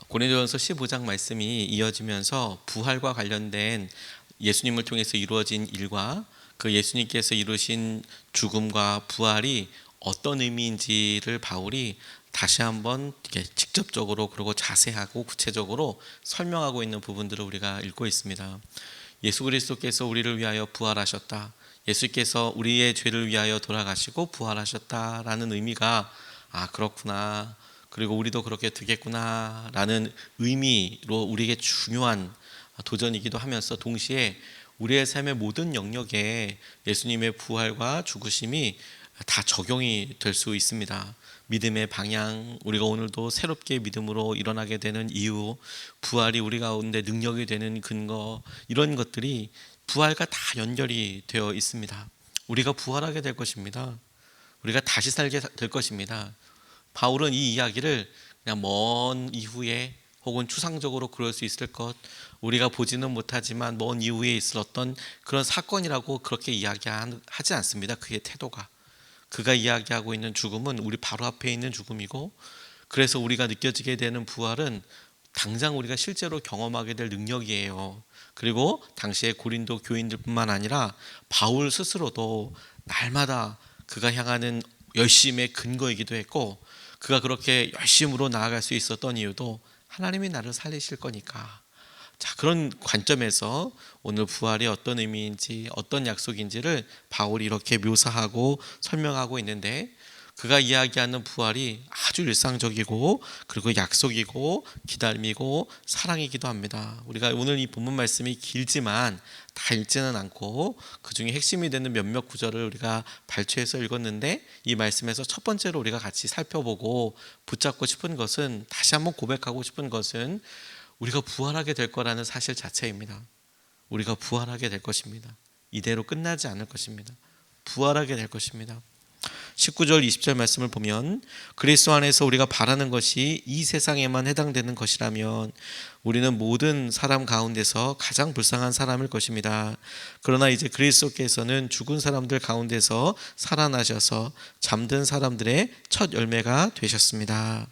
고린도전서 15장 말씀이 이어지면서 부활과 관련된 예수님을 통해서 이루어진 일과 그 예수님께서 이루신 죽음과 부활이 어떤 의미인지를 바울이 다시 한번 직접적으로 그리고 자세하고 구체적으로 설명하고 있는 부분들을 우리가 읽고 있습니다. 예수 그리스도께서 우리를 위하여 부활하셨다. 예수께서 우리의 죄를 위하여 돌아가시고 부활하셨다라는 의미가 그렇구나. 그리고 우리도 그렇게 되겠구나 라는 의미로 우리에게 중요한 도전이기도 하면서 동시에 우리의 삶의 모든 영역에 예수님의 부활과 죽으심이 다 적용이 될 수 있습니다. 믿음의 방향, 우리가 오늘도 새롭게 믿음으로 일어나게 되는 이유, 부활이 우리 가운데 능력이 되는 근거, 이런 것들이 부활과 다 연결이 되어 있습니다. 우리가 부활하게 될 것입니다. 우리가 다시 살게 될 것입니다. 바울은 이 이야기를 그냥 먼 이후에 혹은 추상적으로 그럴 수 있을 것, 우리가 보지는 못하지만 먼 이후에 있었던 그런 사건이라고 그렇게 이야기하지 않습니다. 그의 태도가. 그가 이야기하고 있는 죽음은 우리 바로 앞에 있는 죽음이고, 그래서 우리가 느껴지게 되는 부활은 당장 우리가 실제로 경험하게 될 능력이에요. 그리고 당시에 고린도 교인들뿐만 아니라 바울 스스로도 날마다 그가 향하는 열심의 근거이기도 했고, 그가 그렇게 열심으로 나아갈 수 있었던 이유도 하나님이 나를 살리실 거니까. 자, 그런 관점에서 오늘 부활이 어떤 의미인지 어떤 약속인지를 바울이 이렇게 묘사하고 설명하고 있는데, 그가 이야기하는 부활이 아주 일상적이고 그리고 약속이고 기다림이고 사랑이기도 합니다. 우리가 오늘 이 본문 말씀이 길지만 다 읽지는 않고 그 중에 핵심이 되는 몇몇 구절을 우리가 발췌해서 읽었는데, 이 말씀에서 첫 번째로 우리가 같이 살펴보고 붙잡고 싶은 것은, 다시 한번 고백하고 싶은 것은 우리가 부활하게 될 거라는 사실 자체입니다. 우리가 부활하게 될 것입니다. 이대로 끝나지 않을 것입니다. 부활하게 될 것입니다. 19절 20절 말씀을 보면, 그리스도 안에서 우리가 바라는 것이 이 세상에만 해당되는 것이라면 우리는 모든 사람 가운데서 가장 불쌍한 사람일 것입니다. 그러나 이제 그리스도께서는 죽은 사람들 가운데서 살아나셔서 잠든 사람들의 첫 열매가 되셨습니다.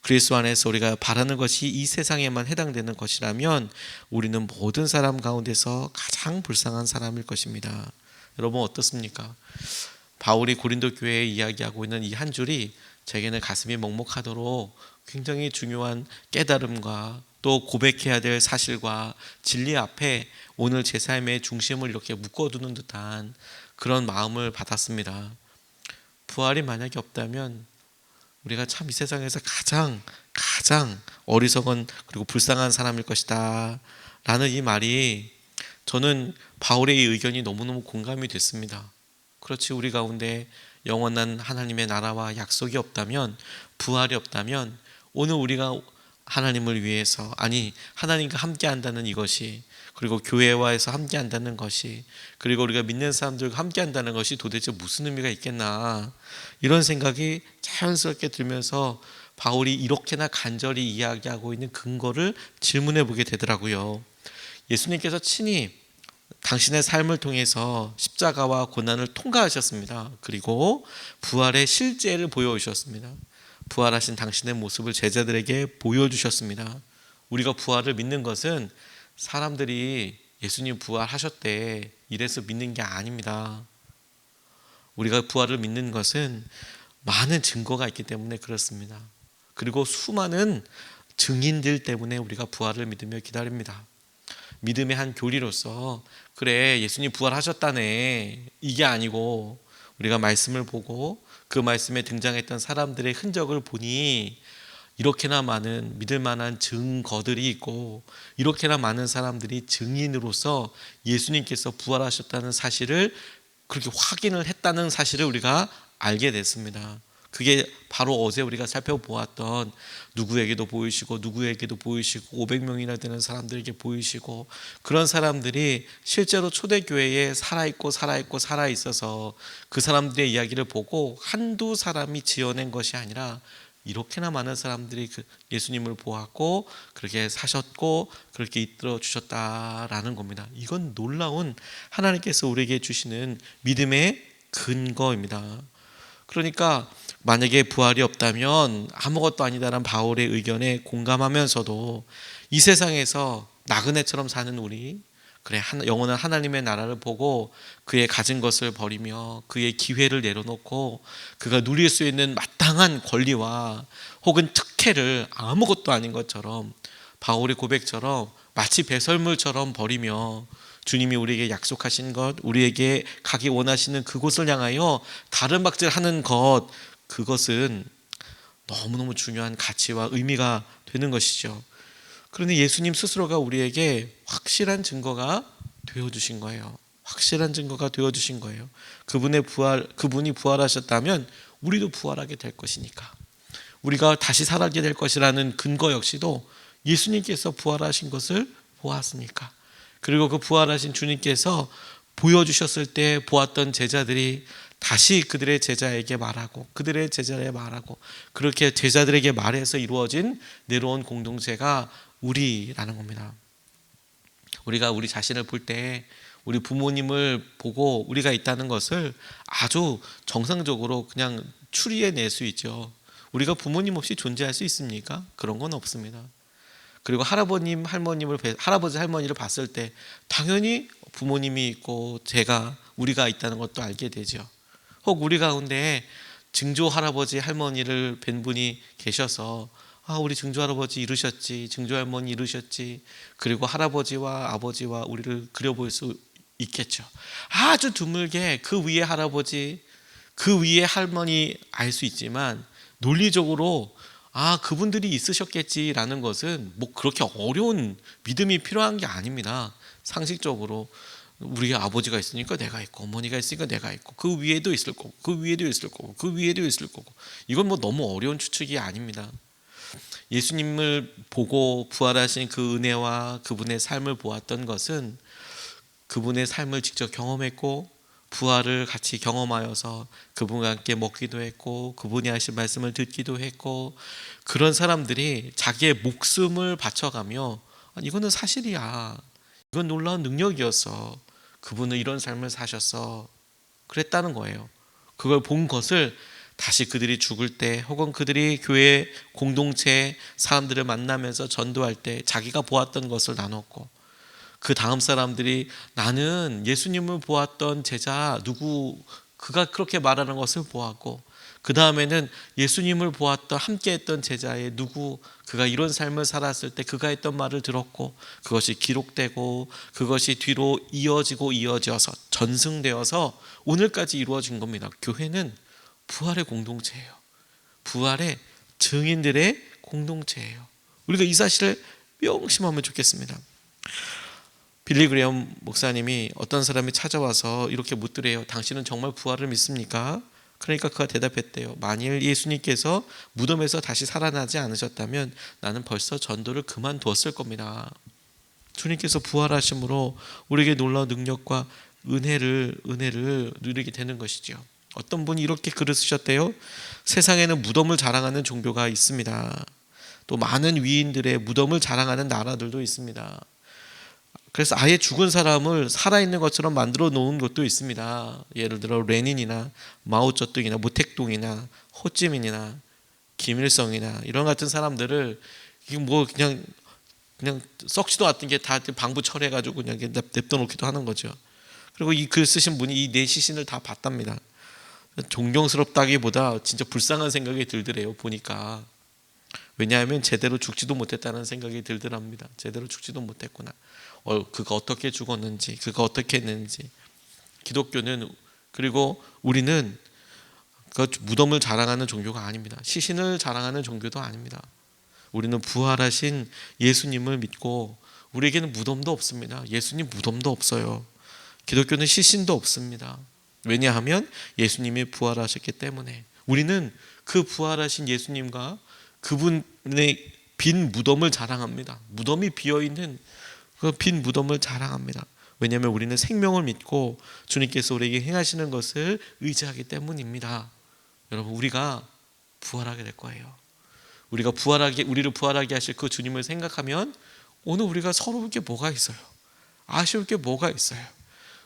그리스도 안에서 우리가 바라는 것이 이 세상에만 해당되는 것이라면 우리는 모든 사람 가운데서 가장 불쌍한 사람일 것입니다. 여러분 어떻습니까? 바울이 고린도 교회에 이야기하고 있는 이 한 줄이 제게는 가슴이 먹먹하도록 굉장히 중요한 깨달음과 또 고백해야 될 사실과 진리 앞에 오늘 제 삶의 중심을 이렇게 묶어두는 듯한 그런 마음을 받았습니다. 부활이 만약에 없다면 우리가 참 이 세상에서 가장 어리석은 그리고 불쌍한 사람일 것이다 라는 이 말이, 저는 바울의 이 의견이 너무너무 공감이 됐습니다. 그렇지, 우리 가운데 영원한 하나님의 나라와 약속이 없다면, 부활이 없다면 오늘 우리가 하나님을 위해서, 아니 하나님과 함께 한다는 이것이, 그리고 교회와에서 함께 한다는 것이, 그리고 우리가 믿는 사람들과 함께 한다는 것이 도대체 무슨 의미가 있겠나, 이런 생각이 자연스럽게 들면서 바울이 이렇게나 간절히 이야기하고 있는 근거를 질문해 보게 되더라고요. 예수님께서 친히 당신의 삶을 통해서 십자가와 고난을 통과하셨습니다. 그리고 부활의 실제를 보여주셨습니다. 부활하신 당신의 모습을 제자들에게 보여주셨습니다. 우리가 부활을 믿는 것은 사람들이 예수님 부활하셨대 이래서 믿는 게 아닙니다. 우리가 부활을 믿는 것은 많은 증거가 있기 때문에 그렇습니다. 그리고 수많은 증인들 때문에 우리가 부활을 믿으며 기다립니다. 믿음의 한 교리로서, 그래 예수님 부활하셨다네, 이게 아니고 우리가 말씀을 보고 그 말씀에 등장했던 사람들의 흔적을 보니 이렇게나 많은 믿을 만한 증거들이 있고, 이렇게나 많은 사람들이 증인으로서 예수님께서 부활하셨다는 사실을 그렇게 확인을 했다는 사실을 우리가 알게 됐습니다. 그게 바로 어제 우리가 살펴보았던, 누구에게도 보이시고 누구에게도 보이시고 500명이나 되는 사람들에게 보이시고, 그런 사람들이 실제로 초대교회에 살아있어서 그 사람들의 이야기를 보고 한두 사람이 지어낸 것이 아니라 이렇게나 많은 사람들이 예수님을 보았고 그렇게 사셨고 그렇게 이끌어 주셨다라는 겁니다. 이건 놀라운 하나님께서 우리에게 주시는 믿음의 근거입니다. 그러니까 만약에 부활이 없다면 아무것도 아니다라는 바울의 의견에 공감하면서도 이 세상에서 나그네처럼 사는 우리, 그래 영원한 하나님의 나라를 보고 그의 가진 것을 버리며 그의 기회를 내려놓고 그가 누릴 수 있는 마땅한 권리와 혹은 특혜를 아무것도 아닌 것처럼 바울의 고백처럼 마치 배설물처럼 버리며 주님이 우리에게 약속하신 것, 우리에게 가기 원하시는 그곳을 향하여 다른 박질하는 것, 그것은 너무너무 중요한 가치와 의미가 되는 것이죠. 그런데 예수님 스스로가 우리에게 확실한 증거가 되어주신 거예요. 확실한 증거가 되어주신 거예요. 그분이 부활하셨다면 우리도 부활하게 될 것이니까, 우리가 다시 살아게 될 것이라는 근거 역시도 예수님께서 부활하신 것을 보았으니까, 그리고 그 부활하신 주님께서 보여주셨을 때 보았던 제자들이 다시 그들의 제자에게 말하고 그들의 제자에게 말하고 그렇게 제자들에게 말해서 이루어진 내려온 공동체가 우리라는 겁니다. 우리가 우리 자신을 볼 때 우리 부모님을 보고 우리가 있다는 것을 아주 정상적으로 그냥 추리해낼 수 있죠. 우리가 부모님 없이 존재할 수 있습니까? 그런 건 없습니다. 그리고 할아버지 할머니를 봤을 때 당연히 부모님이 있고 우리가 있다는 것도 알게 되죠. 혹 우리 가운데 증조 할아버지 할머니를 뵌 분이 계셔서 우리 증조 할아버지 이르셨지, 증조 할머니 이르셨지, 그리고 할아버지와 아버지와 우리를 그려볼 수 있겠죠. 아주 드물게 그 위에 할아버지, 그 위에 할머니 알 수 있지만 논리적으로 그분들이 있으셨겠지라는 것은 뭐 그렇게 어려운 믿음이 필요한 게 아닙니다. 상식적으로 우리 아버지가 있으니까 내가 있고, 어머니가 있으니까 내가 있고, 그 위에도 있을 거고, 그 위에도 있을 거고, 그 위에도 있을 거고, 이건 뭐 너무 어려운 추측이 아닙니다. 예수님을 보고 부활하신 그 은혜와 그분의 삶을 보았던 것은 그분의 삶을 직접 경험했고 부활을 같이 경험하여서 그분과 함께 먹기도 했고 그분이 하신 말씀을 듣기도 했고, 그런 사람들이 자기의 목숨을 바쳐가며 이거는 사실이야, 이건 놀라운 능력이었어, 그분은 이런 삶을 사셨어, 그랬다는 거예요. 그걸 본 것을 다시 그들이 죽을 때 혹은 그들이 교회 공동체 사람들을 만나면서 전도할 때 자기가 보았던 것을 나눴고, 그 다음 사람들이 나는 예수님을 보았던 제자 누구, 그가 그렇게 말하는 것을 보았고, 그 다음에는 예수님을 보았던 함께했던 제자의 누구, 그가 이런 삶을 살았을 때 그가 했던 말을 들었고, 그것이 기록되고 그것이 뒤로 이어져서 전승되어서 오늘까지 이루어진 겁니다. 교회는 부활의 공동체예요. 부활의 증인들의 공동체예요. 우리가 이 사실을 명심하면 좋겠습니다. 빌리 그레엄 목사님이 어떤 사람이 찾아와서 이렇게 묻더래요. 당신은 정말 부활을 믿습니까? 그러니까 그가 대답했대요. 만일 예수님께서 무덤에서 다시 살아나지 않으셨다면 나는 벌써 전도를 그만두었을 겁니다. 주님께서 부활하심으로 우리에게 놀라운 능력과 은혜를 누리게 되는 것이죠. 어떤 분이 이렇게 글을 쓰셨대요. 세상에는 무덤을 자랑하는 종교가 있습니다. 또 많은 위인들의 무덤을 자랑하는 나라들도 있습니다. 그래서 아예 죽은 사람을 살아있는 것처럼 만들어 놓은 것도 있습니다. 예를 들어 레닌이나 마오쩌둥이나 모택동이나 호찌민이나 김일성이나 이런 같은 사람들을 뭐 그냥 썩지도 않던 게 다 방부 처리해가지고 그냥 냅둬 놓기도 하는 거죠. 그리고 이 글 쓰신 분이 이 네 시신을 다 봤답니다. 존경스럽다기보다 진짜 불쌍한 생각이 들더래요. 보니까. 왜냐하면 제대로 죽지도 못했다는 생각이 들더랍니다. 제대로 죽지도 못했구나. 그가 어떻게 죽었는지, 그가 어떻게 했는지. 기독교는, 그리고 우리는 그 무덤을 자랑하는 종교가 아닙니다. 시신을 자랑하는 종교도 아닙니다. 우리는 부활하신 예수님을 믿고, 우리에게는 무덤도 없습니다. 예수님 무덤도 없어요. 기독교는 시신도 없습니다. 왜냐하면 예수님이 부활하셨기 때문에. 우리는 그 부활하신 예수님과 그분의 빈 무덤을 자랑합니다. 무덤이 비어있는 그 빈 무덤을 자랑합니다. 왜냐하면 우리는 생명을 믿고 주님께서 우리에게 행하시는 것을 의지하기 때문입니다. 여러분, 우리가 부활하게 될 거예요. 우리를 부활하게 하실 그 주님을 생각하면 오늘 우리가 서러울 게 뭐가 있어요? 아쉬울 게 뭐가 있어요?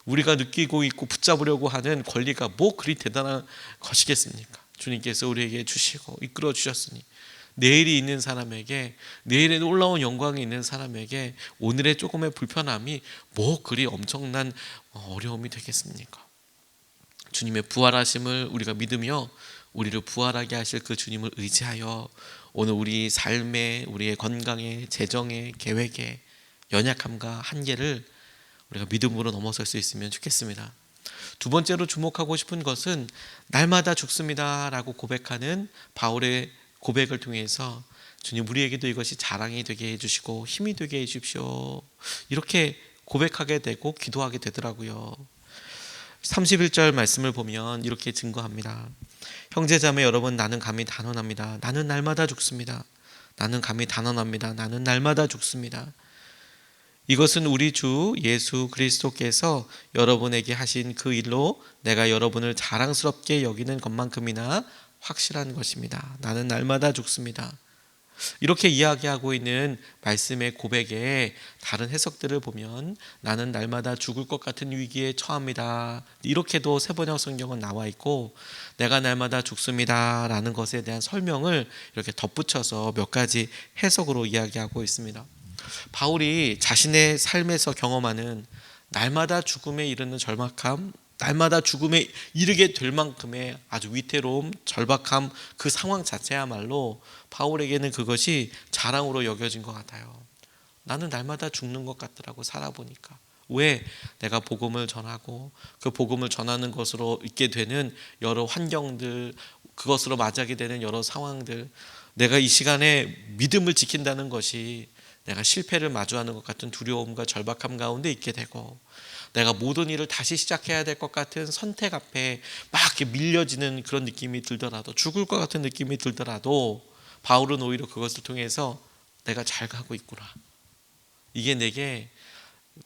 우리가 느끼고 있고 붙잡으려고 하는 권리가 뭐 그리 대단한 것이겠습니까? 주님께서 우리에게 주시고 이끌어 주셨으니 내일이 있는 사람에게, 내일에 놀라운 영광이 있는 사람에게 오늘의 조금의 불편함이 뭐 그리 엄청난 어려움이 되겠습니까? 주님의 부활하심을 우리가 믿으며 우리를 부활하게 하실 그 주님을 의지하여 오늘 우리 삶에, 우리의 건강에, 재정에, 계획에 연약함과 한계를 우리가 믿음으로 넘어설 수 있으면 좋겠습니다. 두 번째로 주목하고 싶은 것은 날마다 죽습니다 라고 고백하는 바울의 고백을 통해서 주님, 우리에게도 이것이 자랑이 되게 해주시고 힘이 되게 해주십시오, 이렇게 고백하게 되고 기도하게 되더라고요. 31절 말씀을 보면 이렇게 증거합니다. 형제자매 여러분, 나는 감히 단언합니다. 나는 날마다 죽습니다. 나는 감히 단언합니다. 나는 날마다 죽습니다. 이것은 우리 주 예수 그리스도께서 여러분에게 하신 그 일로 내가 여러분을 자랑스럽게 여기는 것만큼이나 확실한 것입니다. 나는 날마다 죽습니다. 이렇게 이야기하고 있는 말씀의 고백에 다른 해석들을 보면 나는 날마다 죽을 것 같은 위기에 처합니다, 이렇게도 세번역 성경은 나와 있고, 내가 날마다 죽습니다 라는 것에 대한 설명을 이렇게 덧붙여서 몇 가지 해석으로 이야기하고 있습니다. 바울이 자신의 삶에서 경험하는 날마다 죽음에 이르는 절박함, 날마다 죽음에 이르게 될 만큼의 아주 위태로움, 절박함, 그 상황 자체야말로 바울에게는 그것이 자랑으로 여겨진 것 같아요. 나는 날마다 죽는 것 같더라고, 살아보니까. 왜? 내가 복음을 전하고 그 복음을 전하는 것으로 있게 되는 여러 환경들, 그것으로 맞이하게 되는 여러 상황들, 내가 이 시간에 믿음을 지킨다는 것이 내가 실패를 마주하는 것 같은 두려움과 절박함 가운데 있게 되고, 내가 모든 일을 다시 시작해야 될 것 같은 선택 앞에 막 이렇게 밀려지는 그런 느낌이 들더라도, 죽을 것 같은 느낌이 들더라도 바울은 오히려 그것을 통해서 내가 잘 가고 있구나, 이게 내게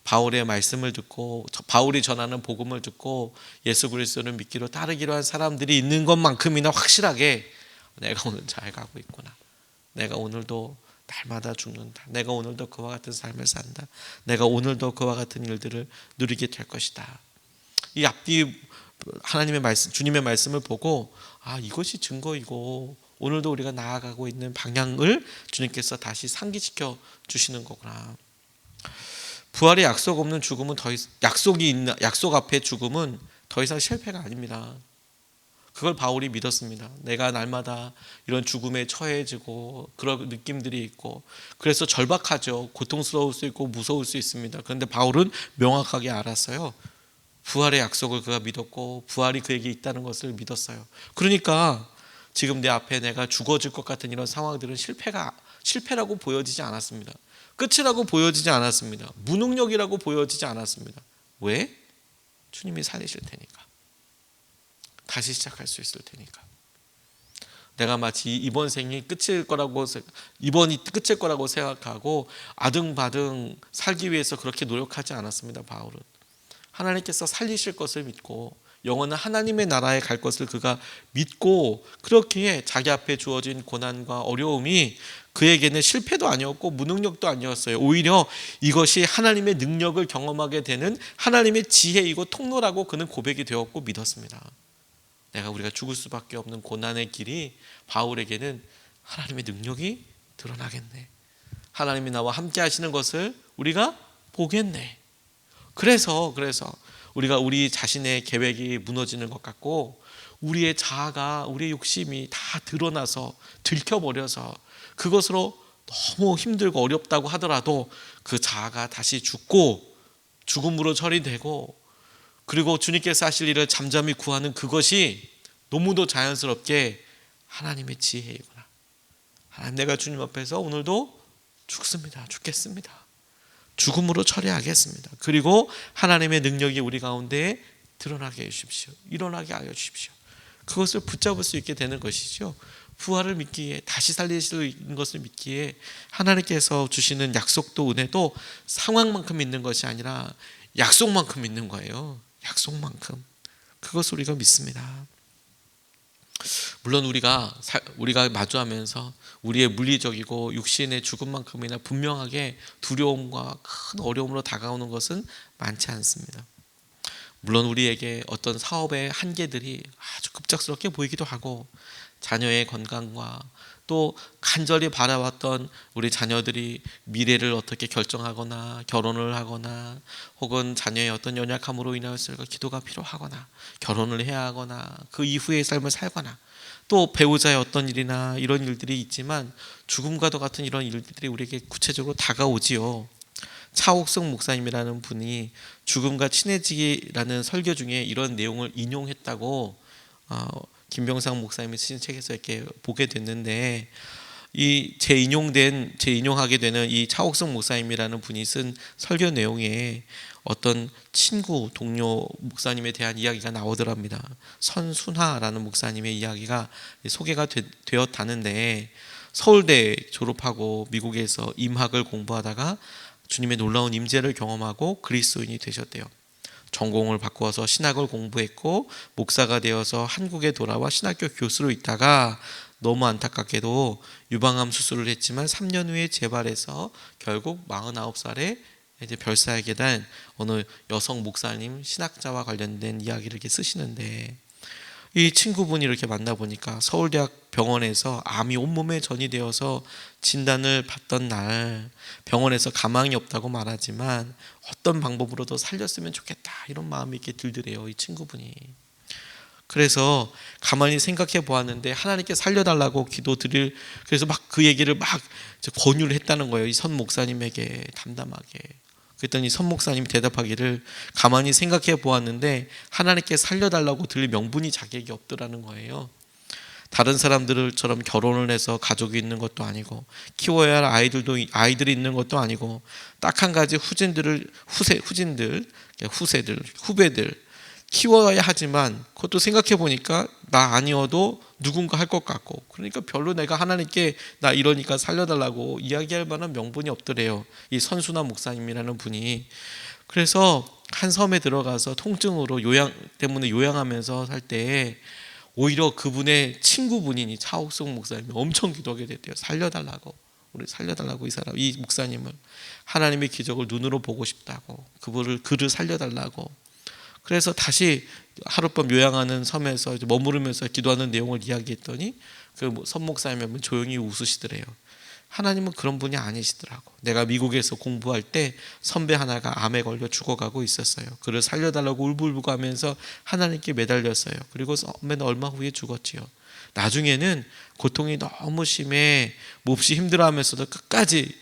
바울의 말씀을 듣고 바울이 전하는 복음을 듣고 예수 그리스도를 믿기로 따르기로 한 사람들이 있는 것만큼이나 확실하게 내가 오늘 잘 가고 있구나, 내가 오늘도 날마다 죽는다, 내가 오늘도 그와 같은 삶을 산다, 내가 오늘도 그와 같은 일들을 누리게 될 것이다. 이 앞뒤 하나님의 말씀, 주님의 말씀을 보고 이것이 증거이고 오늘도 우리가 나아가고 있는 방향을 주님께서 다시 상기시켜 주시는 거구나. 부활의 약속 없는 죽음은 약속 앞에 죽음은 더 이상 실패가 아닙니다. 그걸 바울이 믿었습니다. 내가 날마다 이런 죽음에 처해지고 그런 느낌들이 있고, 그래서 절박하죠. 고통스러울 수 있고 무서울 수 있습니다. 그런데 바울은 명확하게 알았어요. 부활의 약속을 그가 믿었고 부활이 그에게 있다는 것을 믿었어요. 그러니까 지금 내 앞에 내가 죽어질 것 같은 이런 상황들은 실패라고 보여지지 않았습니다. 끝이라고 보여지지 않았습니다. 무능력이라고 보여지지 않았습니다. 왜? 주님이 살리실 테니까. 다시 시작할 수 있을 테니까. 내가 마치 이번이 끝일 거라고 생각하고 아등바등 살기 위해서 그렇게 노력하지 않았습니다. 바울은 하나님께서 살리실 것을 믿고 영원한 하나님의 나라에 갈 것을 그가 믿고, 그렇게 자기 앞에 주어진 고난과 어려움이 그에게는 실패도 아니었고 무능력도 아니었어요. 오히려 이것이 하나님의 능력을 경험하게 되는 하나님의 지혜이고 통로라고 그는 고백이 되었고 믿었습니다. 우리가 죽을 수밖에 없는 고난의 길이 바울에게는 하나님의 능력이 드러나겠네, 하나님이 나와 함께 하시는 것을 우리가 보겠네. 그래서 우리가 우리 자신의 계획이 무너지는 것 같고 우리의 자아가, 우리의 욕심이 다 드러나서 들켜버려서 그것으로 너무 힘들고 어렵다고 하더라도 그 자아가 다시 죽고 죽음으로 처리되고, 그리고 주님께서 하실 일을 잠잠히 구하는 그것이 너무도 자연스럽게 하나님의 지혜이구나. 하나님, 내가 주님 앞에서 오늘도 죽겠습니다. 죽음으로 처리하겠습니다. 그리고 하나님의 능력이 우리 가운데 드러나게 해주십시오. 일어나게 하여 주십시오. 그것을 붙잡을 수 있게 되는 것이죠. 부활을 믿기에, 다시 살리시는 것을 믿기에 하나님께서 주시는 약속도 은혜도 상황만큼 믿는 것이 아니라 약속만큼 믿는 거예요. 약속만큼. 그것을 우리가 믿습니다. 물론 우리가 마주하면서 우리의 물리적이고 육신의 죽음만큼이나 분명하게 두려움과 큰 어려움으로 다가오는 것은 많지 않습니다. 물론 우리에게 어떤 사업의 한계들이 아주 급작스럽게 보이기도 하고, 자녀의 건강과 또 간절히 바라왔던 우리 자녀들이 미래를 어떻게 결정하거나 결혼을 하거나, 혹은 자녀의 어떤 연약함으로 인하여서 기도가 필요하거나 결혼을 해야 하거나 그 이후의 삶을 살거나, 또 배우자의 어떤 일이나 이런 일들이 있지만 죽음과도 같은 이런 일들이 우리에게 구체적으로 다가오지요. 차옥성 목사님이라는 분이 죽음과 친해지기라는 설교 중에 이런 내용을 인용했다고 김병상 목사님이 쓰신 책에서 이렇게 보게 됐는데, 이 제 인용하게 되는 이 차옥성 목사님이라는 분이 쓴 설교 내용에 어떤 친구, 동료 목사님에 대한 이야기가 나오더랍니다. 선순하라는 목사님의 이야기가 소개가 되었다는데, 서울대 졸업하고 미국에서 임학을 공부하다가 주님의 놀라운 임재를 경험하고 그리스도인이 되셨대요. 전공을 바꾸어서 신학을 공부했고 목사가 되어서 한국에 돌아와 신학교 교수로 있다가 너무 안타깝게도 유방암 수술을 했지만 3년 후에 재발해서 결국 49살에 이제 별사하게 된 어느 여성 목사님, 신학자와 관련된 이야기를 이렇게 쓰시는데, 이 친구분이 이렇게 만나보니까 서울대학 병원에서 암이 온몸에 전이 되어서 진단을 받던 날, 병원에서 가망이 없다고 말하지만 어떤 방법으로도 살렸으면 좋겠다 이런 마음이 이렇게 들더래요, 이 친구분이. 그래서 가만히 생각해 보았는데 하나님께 살려달라고 기도드릴, 그래서 막 그 얘기를 막 권유를 했다는 거예요, 이 선 목사님에게 담담하게. 그랬더니 선 목사님이 대답하기를, 가만히 생각해 보았는데 하나님께 살려달라고 드릴 명분이 자기에게 없더라는 거예요. 다른 사람들처럼 결혼을 해서 가족이 있는 것도 아니고 키워야 할 아이들이 있는 것도 아니고, 딱 한 가지 후배들 키워야 하지만 그것도 생각해 보니까 나 아니어도 누군가 할 것 같고, 그러니까 별로 내가 하나님께 나 이러니까 살려달라고 이야기할 만한 명분이 없더래요, 이 선순환 목사님이라는 분이. 그래서 한 섬에 들어가서 통증으로 요양하면서 살 때 오히려 그분의 친구분인 이 차옥성 목사님이 엄청 기도하게 됐대요. 살려달라고, 우리 살려달라고, 이 목사님을 하나님의 기적을 눈으로 보고 싶다고, 그를 살려달라고. 그래서 다시 하룻밤 요양하는 섬에서 이제 머무르면서 기도하는 내용을 이야기했더니 그 선 목사님은 조용히 웃으시더래요. 하나님은 그런 분이 아니시더라고. 내가 미국에서 공부할 때 선배 하나가 암에 걸려 죽어가고 있었어요. 그를 살려달라고 울불불고 하면서 하나님께 매달렸어요. 그리고 선배는 얼마 후에 죽었지요. 나중에는 고통이 너무 심해 몹시 힘들어하면서도 끝까지,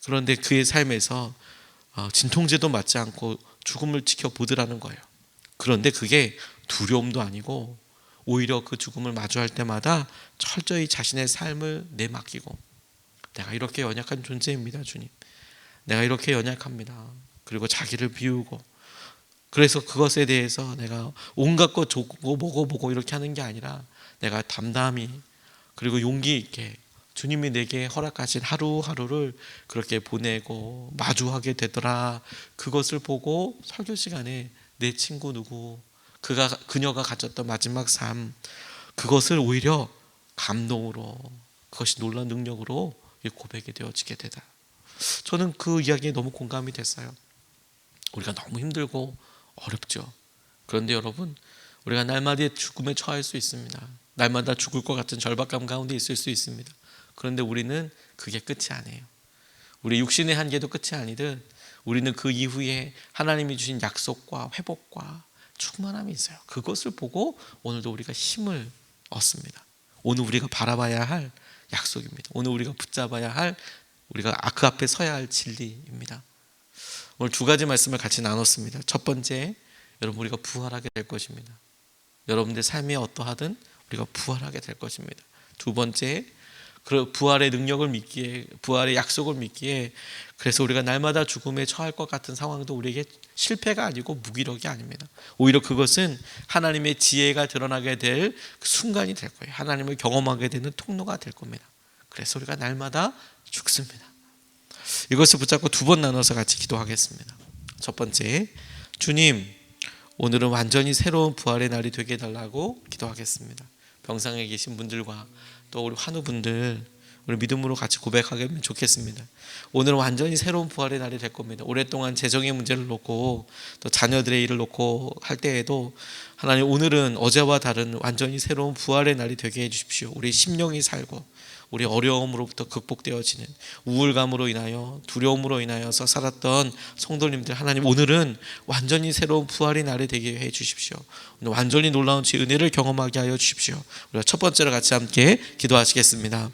그런데 그의 삶에서 진통제도 맞지 않고 죽음을 지켜보더라는 거예요. 그런데 그게 두려움도 아니고 오히려 그 죽음을 마주할 때마다 철저히 자신의 삶을 내맡기고, 내가 이렇게 연약한 존재입니다, 주님. 내가 이렇게 연약합니다. 그리고 자기를 비우고, 그래서 그것에 대해서 내가 온갖 것 좋고 먹어보고 이렇게 하는 게 아니라 내가 담담히 그리고 용기 있게 주님이 내게 허락하신 하루하루를 그렇게 보내고 마주하게 되더라. 그것을 보고 설교 시간에 내 친구 누구, 그녀가 가졌던 마지막 삶, 그것을 오히려 감동으로, 그것이 놀라운 능력으로 고백이 되어지게 되다. 저는 그 이야기에 너무 공감이 됐어요. 우리가 너무 힘들고 어렵죠. 그런데 여러분, 우리가 날마다 죽음에 처할 수 있습니다. 날마다 죽을 것 같은 절박감 가운데 있을 수 있습니다. 그런데 우리는 그게 끝이 아니에요. 우리 육신의 한계도 끝이 아니듯 우리는 그 이후에 하나님이 주신 약속과 회복과 충만함이 있어요. 그것을 보고 오늘도 우리가 힘을 얻습니다. 오늘 우리가 바라봐야 할 약속입니다. 오늘 우리가 붙잡아야 할, 우리가 그 앞에 서야 할 진리입니다. 오늘 두 가지 말씀을 같이 나눴습니다. 첫 번째, 여러분 우리가 부활하게 될 것입니다. 여러분들 삶이 어떠하든 우리가 부활하게 될 것입니다. 두 번째, 그 부활의 능력을 믿기에, 부활의 약속을 믿기에, 그래서 우리가 날마다 죽음에 처할 것 같은 상황도 우리에게 실패가 아니고 무기력이 아닙니다. 오히려 그것은 하나님의 지혜가 드러나게 될 그 순간이 될 거예요. 하나님을 경험하게 되는 통로가 될 겁니다. 그래서 우리가 날마다 죽습니다. 이것을 붙잡고 두 번 나눠서 같이 기도하겠습니다. 첫 번째, 주님, 오늘은 완전히 새로운 부활의 날이 되게 해달라고 기도하겠습니다. 병상에 계신 분들과 또 우리 환우분들, 우리 믿음으로 같이 고백하면 좋겠습니다. 오늘은 완전히 새로운 부활의 날이 될 겁니다. 오랫동안 재정의 문제를 놓고 또 자녀들의 일을 놓고 할 때에도 하나님, 오늘은 어제와 다른 완전히 새로운 부활의 날이 되게 해주십시오. 우리 심령이 살고 우리 어려움으로부터 극복되어지는 우울감으로 인하여 두려움으로 인하여서 살았던 성도님들, 하나님 오늘은 완전히 새로운 부활의 날이 되게 해주십시오. 오늘 완전히 놀라운 주의 은혜를 경험하게 하여 주십시오. 우리가 첫 번째로 같이 함께 기도하시겠습니다.